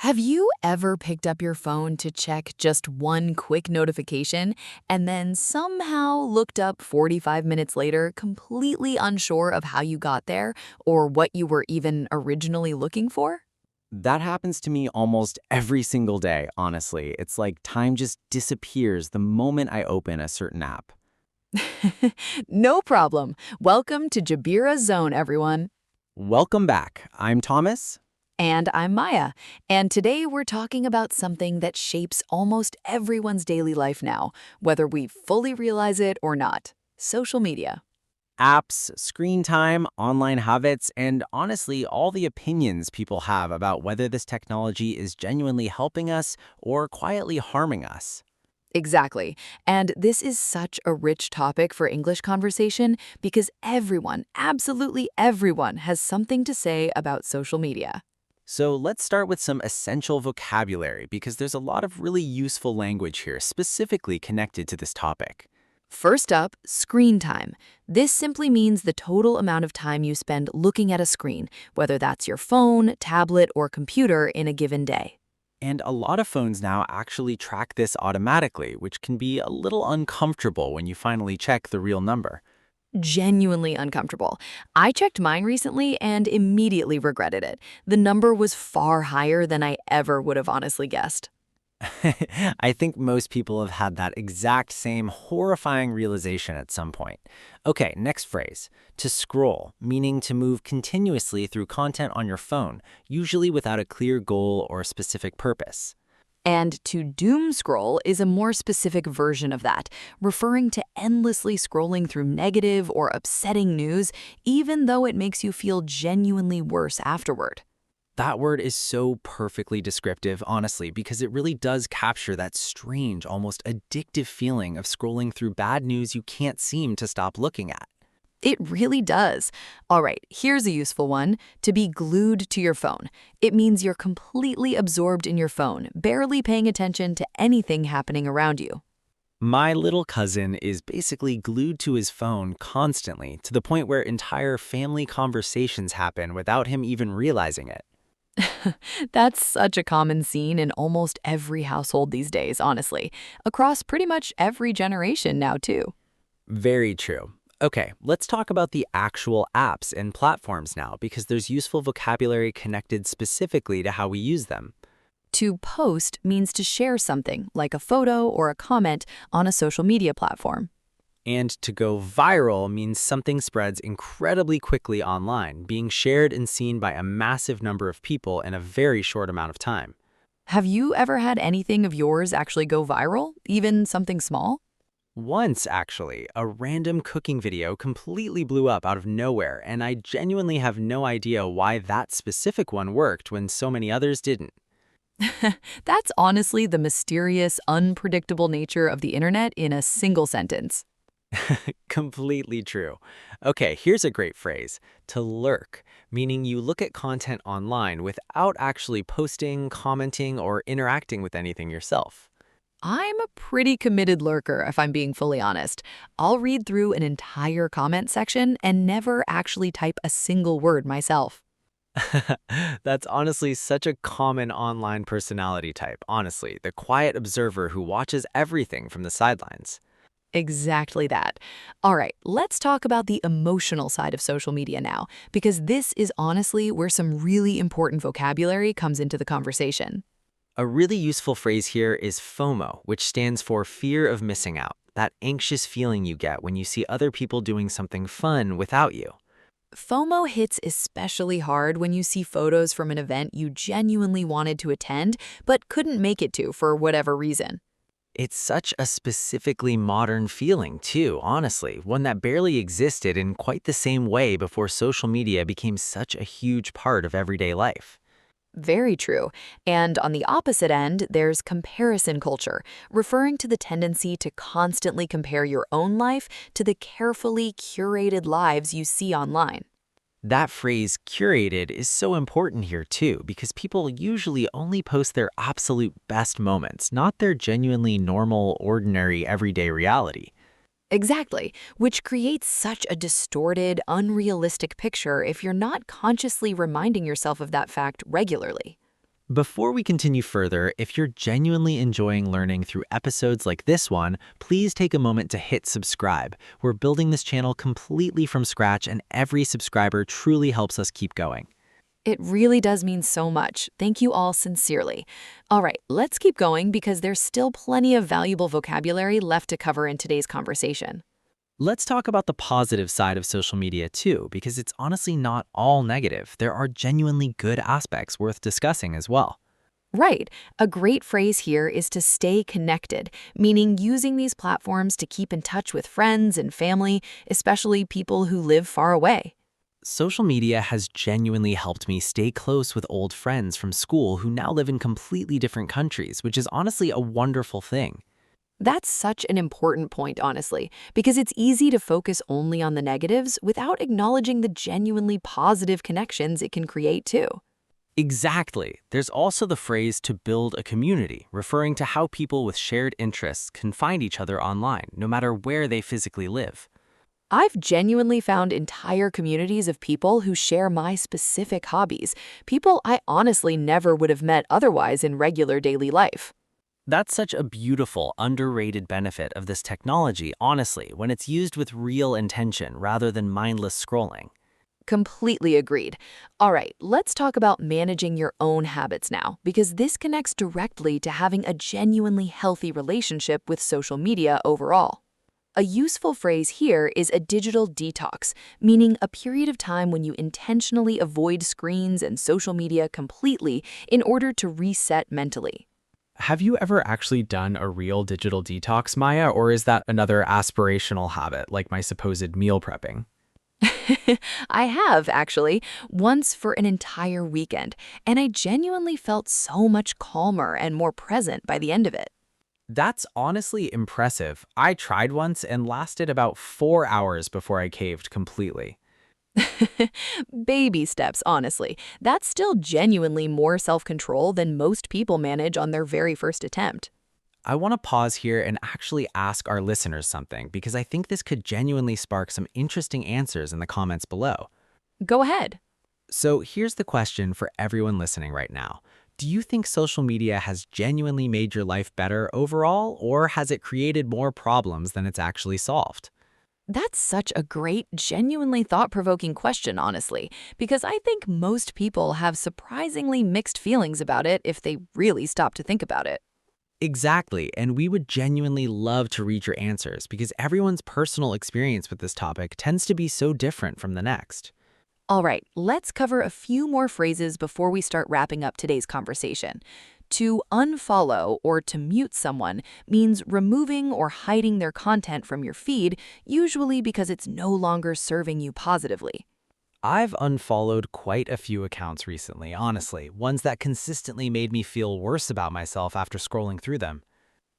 Have you ever picked up your phone to check just one quick notification and then somehow looked up 45 minutes later, completely unsure of how you got there or what you were even originally looking for? That happens to me almost every single day, honestly. It's like time just disappears the moment I open a certain app. No problem. Welcome to Joobira Zone, everyone. Welcome back. I'm Thomas. And I'm Maya. And today we're talking about something that shapes almost everyone's daily life now, whether we fully realize it or not: social media. Apps, screen time, online habits, and honestly, all the opinions people have about whether this technology is genuinely helping us or quietly harming us. Exactly. And this is such a rich topic for English conversation because everyone, absolutely everyone, has something to say about social media. So let's start with some essential vocabulary because there's a lot of really useful language here specifically connected to this topic. First up, screen time. This simply means the total amount of time you spend looking at a screen, whether that's your phone, tablet, or computer in a given day. And a lot of phones now actually track this automatically, which can be a little uncomfortable when you finally check the real number. Genuinely uncomfortable. I checked mine recently and immediately regretted it. The number was far higher than I ever would have honestly guessed. I think most people have had that exact same horrifying realization at some point. Okay, next phrase. To scroll, meaning to move continuously through content on your phone, usually without a clear goal or specific purpose. And to doom scroll is a more specific version of that, referring to endlessly scrolling through negative or upsetting news, even though it makes you feel genuinely worse afterward. That word is so perfectly descriptive, honestly, because it really does capture that strange, almost addictive feeling of scrolling through bad news you can't seem to stop looking at. It really does. All right, here's a useful one: to be glued to your phone. It means you're completely absorbed in your phone, barely paying attention to anything happening around you. My little cousin is basically glued to his phone constantly to the point where entire family conversations happen without him even realizing it. That's such a common scene in almost every household these days, honestly, across pretty much every generation now, too. Very true. Okay, let's talk about the actual apps and platforms now because there's useful vocabulary connected specifically to how we use them. To post means to share something, like a photo or a comment, on a social media platform. And to go viral means something spreads incredibly quickly online, being shared and seen by a massive number of people in a very short amount of time. Have you ever had anything of yours actually go viral, even something small? Once, actually, a random cooking video completely blew up out of nowhere, and I genuinely have no idea why that specific one worked when so many others didn't. That's honestly the mysterious, unpredictable nature of the internet in a single sentence. Completely true. Okay, here's a great phrase: to lurk, meaning you look at content online without actually posting, commenting, or interacting with anything yourself. I'm a pretty committed lurker, if I'm being fully honest. I'll read through an entire comment section and never actually type a single word myself. That's honestly such a common online personality type, honestly, the quiet observer who watches everything from the sidelines. Exactly that. All right, let's talk about the emotional side of social media now, because this is honestly where some really important vocabulary comes into the conversation. A really useful phrase here is FOMO, which stands for fear of missing out, that anxious feeling you get when you see other people doing something fun without you. FOMO hits especially hard when you see photos from an event you genuinely wanted to attend, but couldn't make it to for whatever reason. It's such a specifically modern feeling, too, honestly, one that barely existed in quite the same way before social media became such a huge part of everyday life. Very true. And on the opposite end, there's comparison culture, referring to the tendency to constantly compare your own life to the carefully curated lives you see online. That phrase, curated, is so important here, too, because people usually only post their absolute best moments, not their genuinely normal, ordinary, everyday reality. Exactly, which creates such a distorted, unrealistic picture if you're not consciously reminding yourself of that fact regularly. Before we continue further, if you're genuinely enjoying learning through episodes like this one, please take a moment to hit subscribe. We're building this channel completely from scratch, and every subscriber truly helps us keep going. It really does mean so much. Thank you all sincerely. All right, let's keep going because there's still plenty of valuable vocabulary left to cover in today's conversation. Let's talk about the positive side of social media too, because it's honestly not all negative. There are genuinely good aspects worth discussing as well. Right. A great phrase here is to stay connected, meaning using these platforms to keep in touch with friends and family, especially people who live far away. Social media has genuinely helped me stay close with old friends from school who now live in completely different countries, which is honestly a wonderful thing. That's such an important point, honestly, because it's easy to focus only on the negatives without acknowledging the genuinely positive connections it can create too. Exactly. There's also the phrase to build a community, referring to how people with shared interests can find each other online, no matter where they physically live. I've genuinely found entire communities of people who share my specific hobbies, people I honestly never would have met otherwise in regular daily life. That's such a beautiful, underrated benefit of this technology, honestly, when it's used with real intention rather than mindless scrolling. Completely agreed. All right, let's talk about managing your own habits now, because this connects directly to having a genuinely healthy relationship with social media overall. A useful phrase here is a digital detox, meaning a period of time when you intentionally avoid screens and social media completely in order to reset mentally. Have you ever actually done a real digital detox, Maya, or is that another aspirational habit, like my supposed meal prepping? I have, actually, once for an entire weekend, and I genuinely felt so much calmer and more present by the end of it. That's honestly impressive. I tried once and lasted about 4 hours before I caved completely. Baby steps, honestly. That's still genuinely more self-control than most people manage on their very first attempt. I want to pause here and actually ask our listeners something because I think this could genuinely spark some interesting answers in the comments below. Go ahead. So here's the question for everyone listening right now. Do you think social media has genuinely made your life better overall, or has it created more problems than it's actually solved? That's such a great, genuinely thought-provoking question, honestly, because I think most people have surprisingly mixed feelings about it if they really stop to think about it. Exactly, and we would genuinely love to read your answers because everyone's personal experience with this topic tends to be so different from the next. All right, let's cover a few more phrases before we start wrapping up today's conversation. To unfollow or to mute someone means removing or hiding their content from your feed, usually because it's no longer serving you positively. I've unfollowed quite a few accounts recently, honestly, ones that consistently made me feel worse about myself after scrolling through them.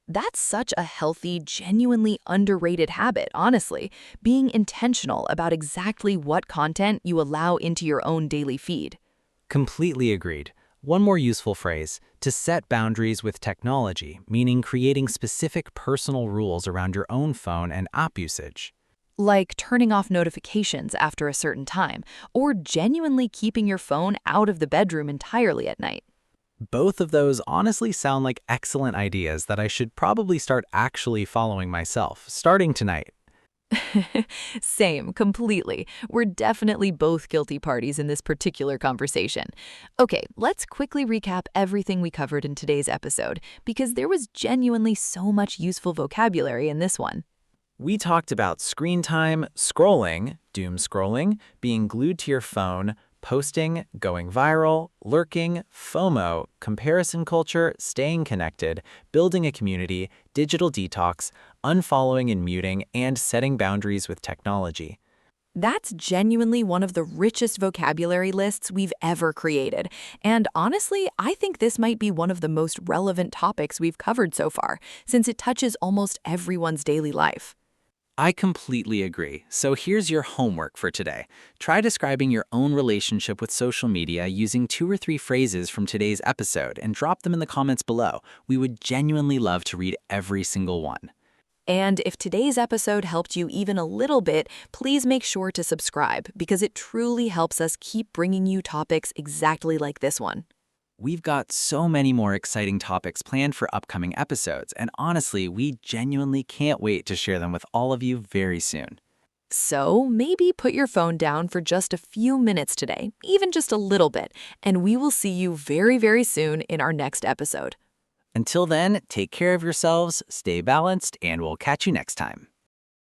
That's such a healthy, genuinely underrated habit, honestly, being intentional about exactly what content you allow into your own daily feed. Completely agreed. One more useful phrase, to set boundaries with technology, meaning creating specific personal rules around your own phone and app usage. Like turning off notifications after a certain time, or genuinely keeping your phone out of the bedroom entirely at night. Both of those honestly sound like excellent ideas that I should probably start actually following myself, starting tonight. Same, completely. We're definitely both guilty parties in this particular conversation. Okay, let's quickly recap everything we covered in today's episode, because there was genuinely so much useful vocabulary in this one. We talked about screen time, scrolling, doom scrolling, being glued to your phone, posting, going viral, lurking, FOMO, comparison culture, staying connected, building a community, digital detox, unfollowing and muting, and setting boundaries with technology. That's genuinely one of the richest vocabulary lists we've ever created. And honestly, I think this might be one of the most relevant topics we've covered so far, since it touches almost everyone's daily life. I completely agree. So here's your homework for today. Try describing your own relationship with social media using 2 or 3 phrases from today's episode and drop them in the comments below. We would genuinely love to read every single one. And if today's episode helped you even a little bit, please make sure to subscribe because it truly helps us keep bringing you topics exactly like this one. We've got so many more exciting topics planned for upcoming episodes, and honestly, we genuinely can't wait to share them with all of you very soon. So maybe put your phone down for just a few minutes today, even just a little bit, and we will see you very, very soon in our next episode. Until then, take care of yourselves, stay balanced, and we'll catch you next time.